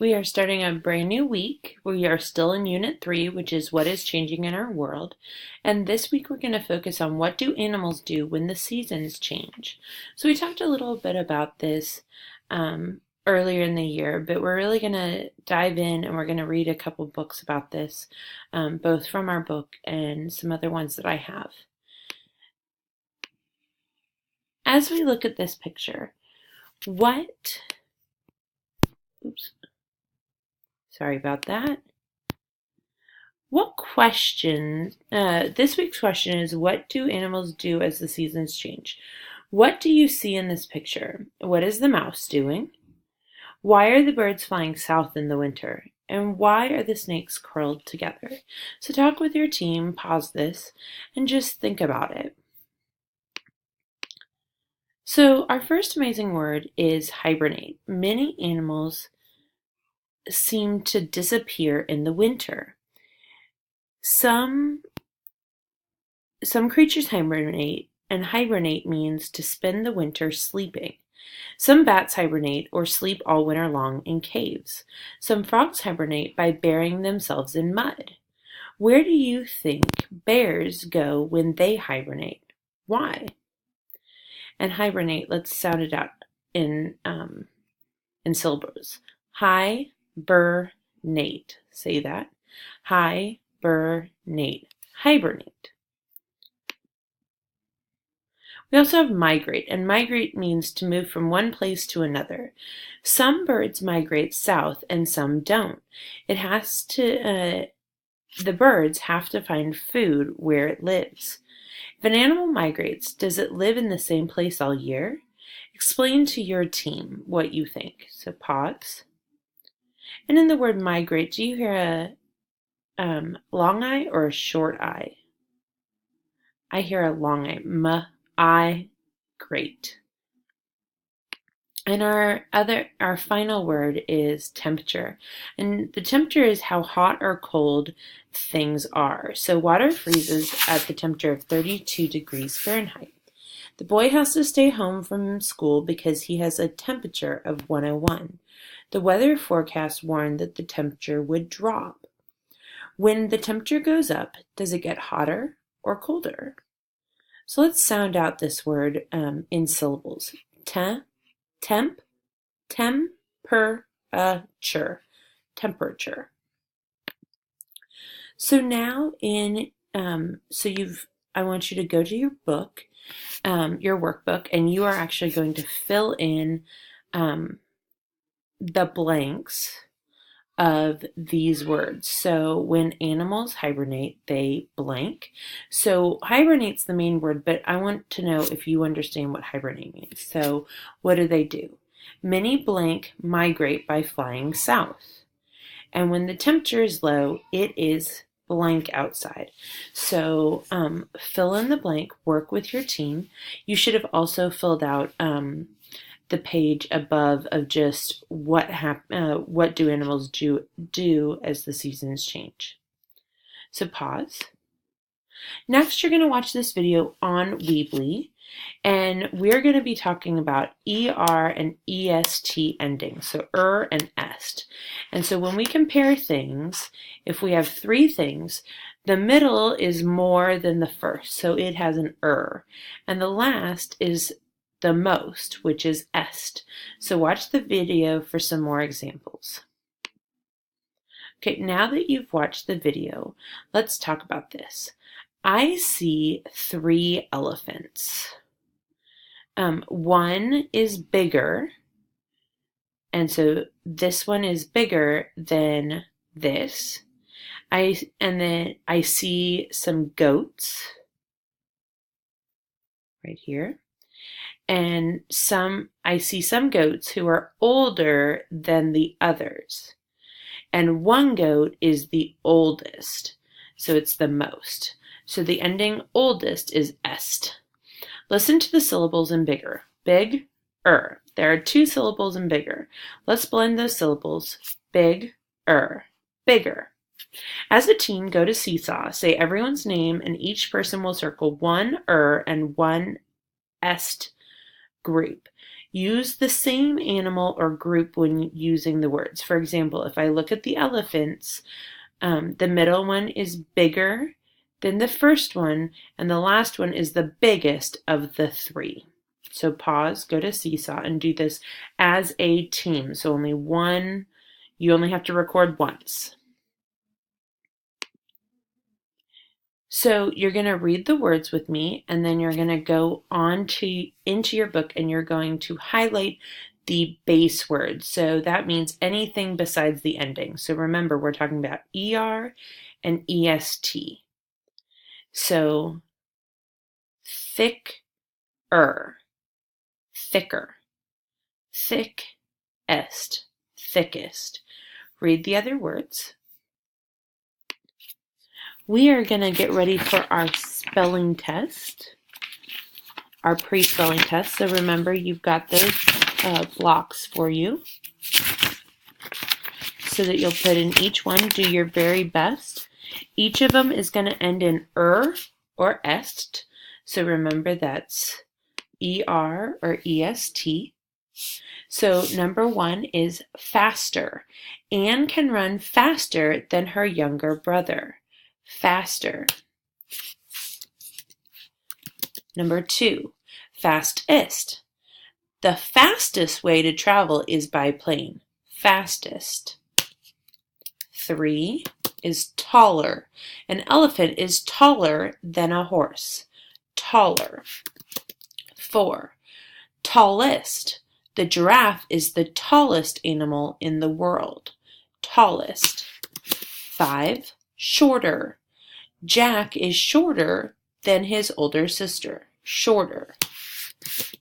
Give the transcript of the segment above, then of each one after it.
We are starting a brand new week. We are still in Unit 3, which is what is changing in our world. And this week we're going to focus on what do animals do when the seasons change. So we talked a little bit about this earlier in the year, but we're really going to dive in and we're going to read a couple books about this, both from our book and some other ones that I have. As we look at this picture, sorry about that. This week's question is, what do animals do as the seasons change? What do you see in this picture? What is the mouse doing? Why are the birds flying south in the winter? And why are the snakes curled together? So talk with your team, pause this, and just think about it. So our first amazing word is hibernate. Many animals seem to disappear in the winter. Some creatures hibernate, and hibernate means to spend the winter sleeping. Some bats hibernate or sleep all winter long in caves. Some frogs hibernate by burying themselves in mud. Where do you think bears go when they hibernate? Why? And hibernate, let's sound it out in syllables. Hibernate. Say that. Hibernate. Hibernate. We also have migrate, and migrate means to move from one place to another. Some birds migrate south and some don't. The birds have to find food where it lives. If an animal migrates, does it live in the same place all year? Explain to your team what you think. So pause. And in the word migrate, do you hear a long I or a short I? I hear a long I. Great. And our final word is temperature. And the temperature is how hot or cold things are. So water freezes at the temperature of 32 degrees Fahrenheit. The boy has to stay home from school because he has a temperature of 101. The weather forecast warned that the temperature would drop. When the temperature goes up, does it get hotter or colder? So let's sound out this word in syllables. Temperature. So now I want you to go to your book, your workbook, and you are actually going to fill in the blanks of these words. So when animals hibernate, they blank. So hibernate's the main word, but I want to know if you understand what hibernate means. So what do? Many blank migrate by flying south. And when the temperature is low, it is blank outside. So fill in the blank, work with your team. You should have also filled out the page above of just what do animals do as the seasons change. So pause. Next, you're going to watch this video on Weebly, and we're going to be talking about ER and EST endings, so and est. And so when we compare things, if we have three things, the middle is more than the first, so it has an and the last is the most, which is est. So watch the video for some more examples. Okay, now that you've watched the video, let's talk about this. I see 3 elephants. One is bigger, and so this one is bigger than this. And then I see some goats right here. And I see some goats who are older than the others. And one goat is the oldest, so it's the most. So the ending oldest is est. Listen to the syllables in bigger. Big-er. There are 2 syllables in bigger. Let's blend those syllables. Big-er. Bigger. As a team, go to Seesaw. Say everyone's name, and each person will circle one and one est group. Use the same animal or group when using the words. For example, if I look at the elephants, the middle one is bigger than the first one, and the last one is the biggest of the three. So pause, go to Seesaw, and do this as a team. So you only have to record once. So you're going to read the words with me, and then you're going to go into your book, and you're going to highlight the base words. So that means anything besides the ending. So remember, we're talking about ER and EST. So thicker, thicker, thickest, thickest. Read the other words. We are going to get ready for our spelling test, our pre-spelling test. So remember, you've got those blocks for you so that you'll put in each one. Do your very best. Each of them is going to end in or est. So remember, that's ER or EST. So number 1 is faster. Anne can run faster than her younger brother. Faster. Number 2, fastest. The fastest way to travel is by plane. Fastest. 3 is taller. An elephant is taller than a horse. Taller. 4, tallest. The giraffe is the tallest animal in the world. Tallest. 5, shorter. Jack is shorter than his older sister. Shorter.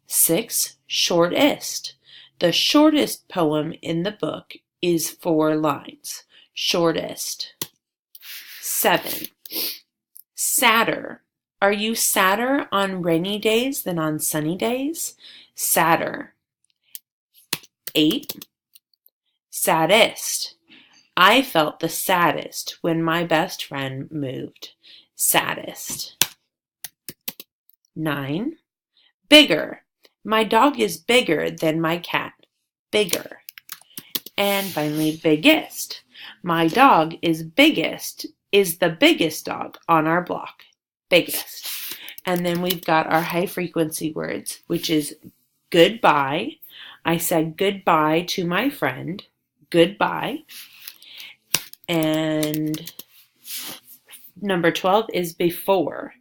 6, shortest. The shortest poem in the book is 4 lines. Shortest. 7, sadder. Are you sadder on rainy days than on sunny days? Sadder. 8, saddest. I felt the saddest when my best friend moved. Saddest. 9, bigger. My dog is bigger than my cat. Bigger. And finally, biggest. My dog is the biggest dog on our block. Biggest. And then we've got our high frequency words, which is goodbye. I said goodbye to my friend. Goodbye. And number 12 is before.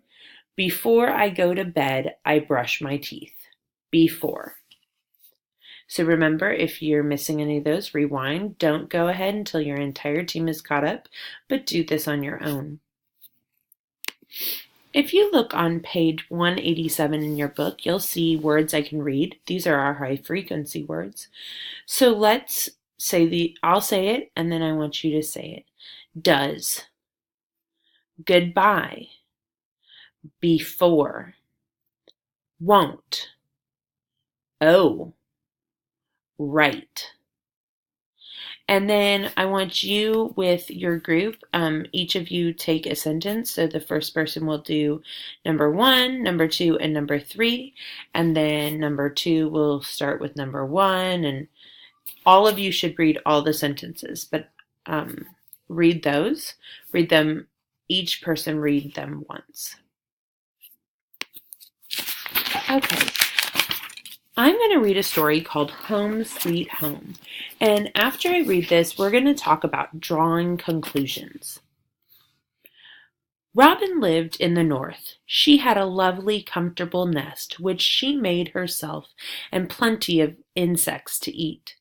Before I go to bed, I brush my teeth. Before. So remember, if you're missing any of those, rewind. Don't go ahead until your entire team is caught up, but do this on your own. If you look on page 187 in your book, you'll see words I can read. These are our high frequency words. So let's say I'll say it, and then I want you to say it. Does. Goodbye. Before. Won't. Oh. Right. And then I want you with your group, each of you take a sentence. So the first person will do number 1, number 2, and number 3. And then number 2 will start with number 1. And all of you should read all the sentences, but read those. Read them, each person read them once. Okay. I'm going to read a story called Home Sweet Home. And after I read this, we're going to talk about drawing conclusions. Robin lived in the north. She had a lovely, comfortable nest, which she made herself, and plenty of insects to eat.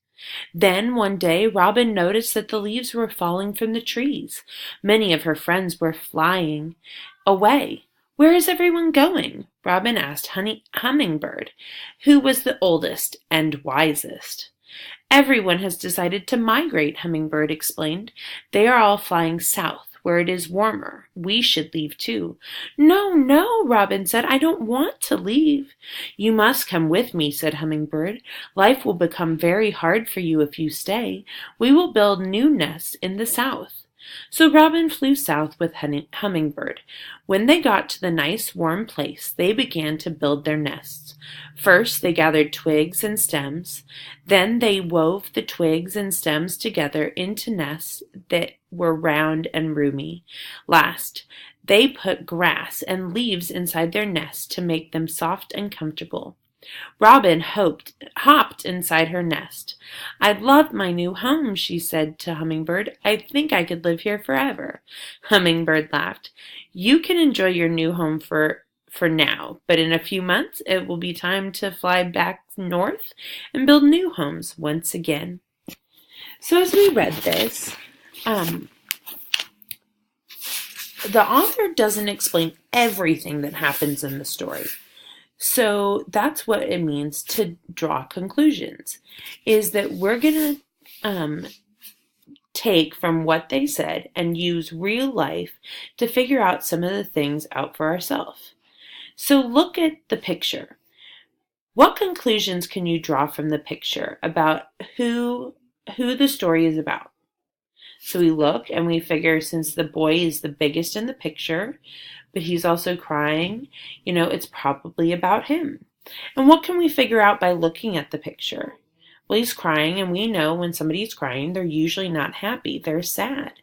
Then one day, Robin noticed that the leaves were falling from the trees. Many of her friends were flying away. "Where is everyone going?" Robin asked Hummingbird, who was the oldest and wisest. "Everyone has decided to migrate," Hummingbird explained. "They are all flying south, where it is warmer. We should leave too." "No, no," Robin said. "I don't want to leave." "You must come with me," said Hummingbird. "Life will become very hard for you if you stay. We will build new nests in the south." So Robin flew south with Hummingbird. When they got to the nice warm place, they began to build their nests. First, they gathered twigs and stems. Then they wove the twigs and stems together into nests that were round and roomy. Last, they put grass and leaves inside their nests to make them soft and comfortable. Robin hopped inside her nest. "I love my new home," she said to Hummingbird. "I think I could live here forever." Hummingbird laughed. "You can enjoy your new home for now, but in a few months it will be time to fly back north and build new homes once again." So as we read this, the author doesn't explain everything that happens in the story. So that's what it means to draw conclusions, is that we're going to take from what they said and use real life to figure out some of the things out for ourselves. So look at the picture. What conclusions can you draw from the picture about who the story is about? So we look and we figure, since the boy is the biggest in the picture, but he's also crying, it's probably about him. And what can we figure out by looking at the picture? Well, he's crying, and we know when somebody's crying, they're usually not happy, they're sad.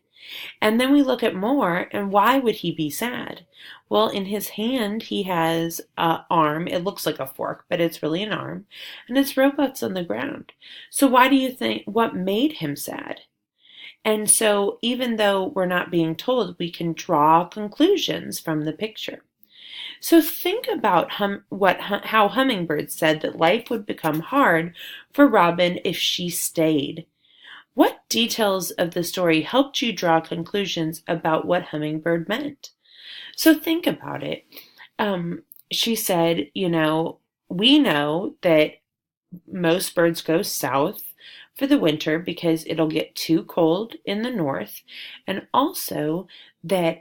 And then we look at more, and why would he be sad? Well, in his hand, he has an arm. It looks like a fork, but it's really an arm, and it's robots on the ground. So why do you think, what made him sad? And so even though we're not being told, we can draw conclusions from the picture. So think about how Hummingbird said that life would become hard for Robin if she stayed. What details of the story helped you draw conclusions about what Hummingbird meant? So think about it. She said, we know that most birds go south for the winter because it'll get too cold in the north, and also that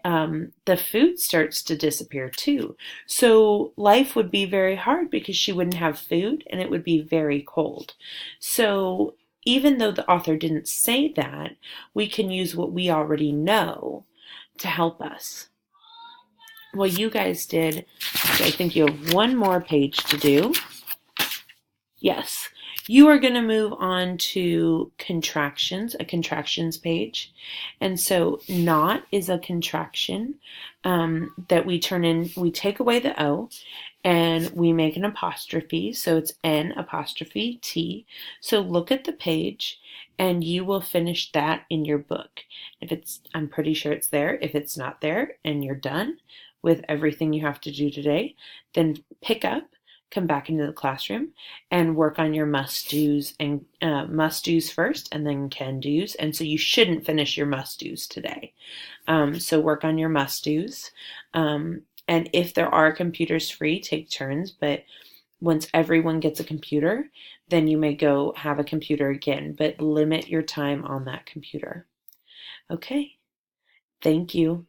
the food starts to disappear too. So life would be very hard because she wouldn't have food and it would be very cold. So even though the author didn't say that, we can use what we already know to help us. Well, you guys did. I think you have one more page to do. Yes. You are going to move on to contractions, a contractions page. And so not is a contraction that we take away the O and we make an apostrophe. So it's N''T. So look at the page and you will finish that in your book. I'm pretty sure it's there. If it's not there and you're done with everything you have to do today, then pick up, come back into the classroom and work on your must-dos and must-dos first and then can-dos. And so you shouldn't finish your must-dos today. So work on your must-dos. And if there are computers free, take turns. But once everyone gets a computer, then you may go have a computer again, but limit your time on that computer. Okay. Thank you.